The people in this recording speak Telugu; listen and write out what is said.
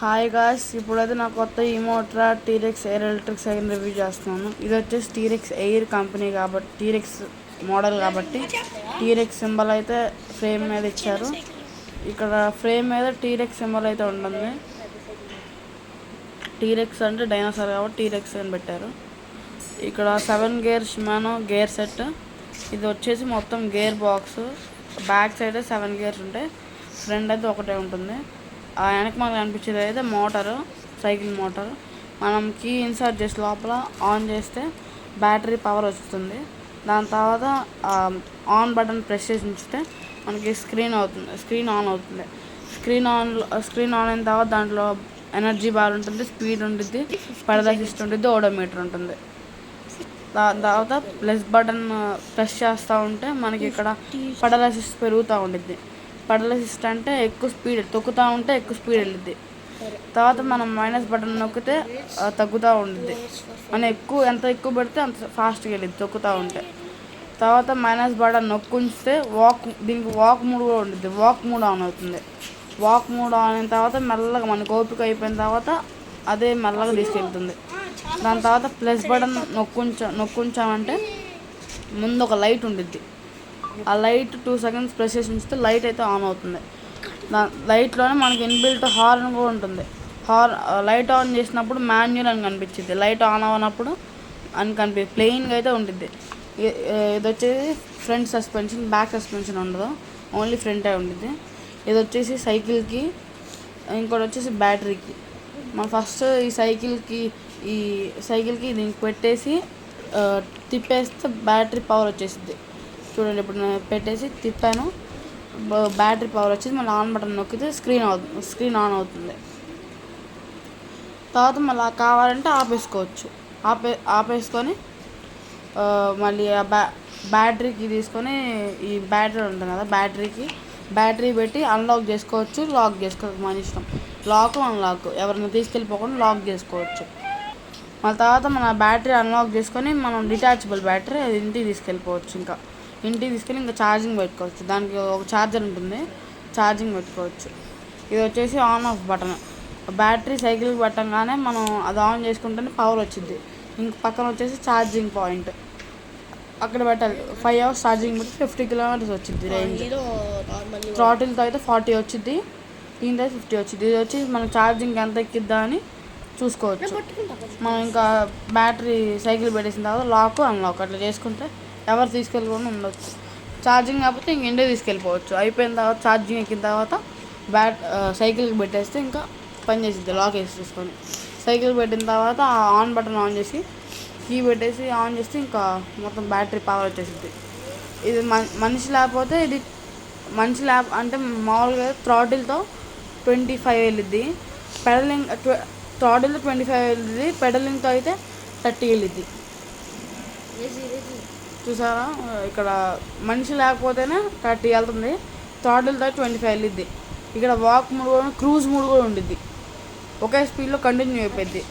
హాయ్ గాయ్స్, ఇప్పుడైతే నా కొత్త EMotorad T Rex air electric cycle review చేస్తున్నాను. ఇది వచ్చేసి టీరెక్స్ ఎయిర్ కంపెనీ కాబట్టి టీరెక్స్ మోడల్ కాబట్టి టీరెక్స్ సింబల్ అయితే ఫ్రేమ్ మీద ఇచ్చారు. ఇక్కడ ఫ్రేమ్ మీద టీరెక్స్ సింబల్ అయితే ఉంటుంది. టీరెక్స్ అంటే డైనోసార్ కాబట్టి టీరెక్స్ అని పెట్టారు. ఇక్కడ 7 గేర్ షిమానో గేర్ సెట్. ఇది వచ్చేసి మొత్తం gear box. Back side 7 gears ఉంటాయి, ఫ్రంట్ అయితే ఒకటే ఉంటుంది. ఆ వెనక మనకు కనిపించేది అయితే మోటారు, సైకిల్ మోటార్. మనం కీ ఇన్సర్ట్ చేసి లోపల ఆన్ చేస్తే బ్యాటరీ పవర్ వస్తుంది. దాని తర్వాత ఆన్ బటన్ ప్రెస్ చేసి ఉంచితే మనకి స్క్రీన్ ఆన్ అవుతుంది. స్క్రీన్ ఆన్ అయిన తర్వాత దాంట్లో ఎనర్జీ బార్ ఉంటుంది, స్పీడ్ ఉంటుంది, పరదా అసిస్ట్ ఉంటుంది, ఓడోమీటర్ ఉంటుంది. దాని తర్వాత ప్లస్ బటన్ ప్రెస్ చేస్తూ ఉంటే మనకి ఇక్కడ పడల్ అసిస్ట్ పెరుగుతూ ఉంటుంది. పడల్ అసిస్ట్ అంటే ఎక్కువ స్పీడ్ తొక్కుతూ ఉంటే ఎక్కువ స్పీడ్ వెళ్ళిద్ది. తర్వాత మనం మైనస్ బటన్ నొక్కితే తగ్గుతూ ఉంటుంది. మనం ఎంత ఎక్కువ పెడితే అంత ఫాస్ట్గా వెళ్ళిద్ది తొక్కుతూ ఉంటే. తర్వాత మైనస్ బటన్ నొక్కుంచితే దీనికి వాక్ మోడ్ కూడా ఉంటుంది. వాక్ మోడ్ ఆన్ అవుతుంది. వాక్ మోడ్ ఆన్ అయిన తర్వాత మెల్లగా మనకు ఓపిక అయిపోయిన తర్వాత అదే మెల్లగా తీసుకెళ్తుంది. దాని తర్వాత ప్లస్ బటన్ నొక్కుంచామంటే ముందు ఒక లైట్ ఉంటుంది. ఆ లైట్ 2 సెకండ్స్ ప్రెస్ చేసి ఉంచితే లైట్ అయితే ఆన్ అవుతుంది. లైట్లోనే మనకి ఇన్బిల్ట్ హార్న్ కూడా ఉంటుంది. లైట్ ఆన్ చేసినప్పుడు మాన్యువల్ అని కనిపించింది, లైట్ ఆన్ అవ్వనప్పుడు అని ప్లెయిన్గా అయితే ఉంటుంది. ఇది వచ్చేసి ఫ్రంట్ సస్పెన్షన్, బ్యాక్ సస్పెన్షన్ ఉండదు, ఓన్లీ ఫ్రంటే ఉంటుంది. ఇది వచ్చేసి సైకిల్కి, ఇంకోటి వచ్చేసి బ్యాటరీకి. మనం ఫస్ట్ ఈ సైకిల్కి దీనికి పెట్టేసి తిప్పేస్తే బ్యాటరీ పవర్ వచ్చేసింది. చూడండి, ఇప్పుడు నేను పెట్టేసి తిప్పాను, బ్యాటరీ పవర్ వచ్చేసి మళ్ళీ ఆన్ బటన్ నొక్కితే స్క్రీన్ ఆన్ అవుతుంది. తర్వాత మళ్ళీ కావాలంటే ఆపేసుకోవచ్చు. ఆపేసుకొని మళ్ళీ బ్యాటరీకి తీసుకొని ఈ బ్యాటరీ ఉంటుంది కదా, బ్యాటరీ పెట్టి అన్లాక్ చేసుకోవచ్చు, లాక్ చేసుకోవచ్చు. మన ఇష్టం, లాక్ అన్లాక్ ఎవరైనా తీసుకెళ్ళిపోకుండా లాక్ చేసుకోవచ్చు. మళ్ళీ తర్వాత మన బ్యాటరీ అన్లాక్ చేసుకొని మనం డిటాచబుల్ బ్యాటరీ అది ఇంటికి తీసుకెళ్ళిపోవచ్చు. ఇంటికి తీసుకెళ్ళి ఇంకా ఛార్జింగ్ పెట్టుకోవచ్చు. దానికి ఒక ఛార్జర్ ఉంటుంది, ఛార్జింగ్ పెట్టుకోవచ్చు. ఇది వచ్చేసి ఆన్ ఆఫ్ బటన్. బ్యాటరీ సైకిల్కి పెట్టంగానే మనం అది ఆన్ చేసుకుంటేనే పవర్ వచ్చింది. ఇంక పక్కన వచ్చేసి ఛార్జింగ్ పాయింట్, అక్కడ పెట్టాలి. 5 hours ఛార్జింగ్ పెట్టి 50 kilometers వచ్చింది రేంజ్. థ్రాటిల్తో అయితే 40 వచ్చింది, దీంతో 50 వచ్చింది. ఇది వచ్చి మనం ఛార్జింగ్ ఎంత ఎక్కిద్దా అని చూసుకోవచ్చు. మనం ఇంకా బ్యాటరీ సైకిల్ పెట్టేసిన తర్వాత లాక్ అన్లాక్ అట్లా చేసుకుంటే ఎవరు తీసుకెళ్ళకుండా ఉండొచ్చు. ఛార్జింగ్ కాకపోతే ఇంక ఇంటికి తీసుకెళ్ళిపోవచ్చు. అయిపోయిన తర్వాత ఛార్జింగ్ ఎక్కిన తర్వాత సైకిల్కి పెట్టేస్తే ఇంకా పని చేసిద్ది. లాక్ వేసి తీసుకొని సైకిల్ పెట్టిన తర్వాత ఆన్ బటన్ ఆన్ చేసి కీ పెట్టేసి ఆన్ చేస్తే ఇంకా మొత్తం బ్యాటరీ పవర్ వచ్చేసిద్ది. ఇది మనిషి లేకపోతే మనిషి అంటే మామూలుగా థ్రాటిల్తో 25 వెళ్ళిద్ది, థ్రాటిల్తో 25 వెళ్ళిద్ది, పెడలింగ్తో అయితే 30 వెళ్ళిద్ది. చూసారా, ఇక్కడ మనిషి లేకపోతేనే 30 వెళ్తుంది, థ్రాటిల్తో 25 వెళ్ళిద్ది. ఇక్కడ వాక్ మూడ్ కూడా, క్రూజ్ మూడ్ కూడా ఉండిద్ది. ఒకే స్పీడ్లో కంటిన్యూ అయిపోద్ది.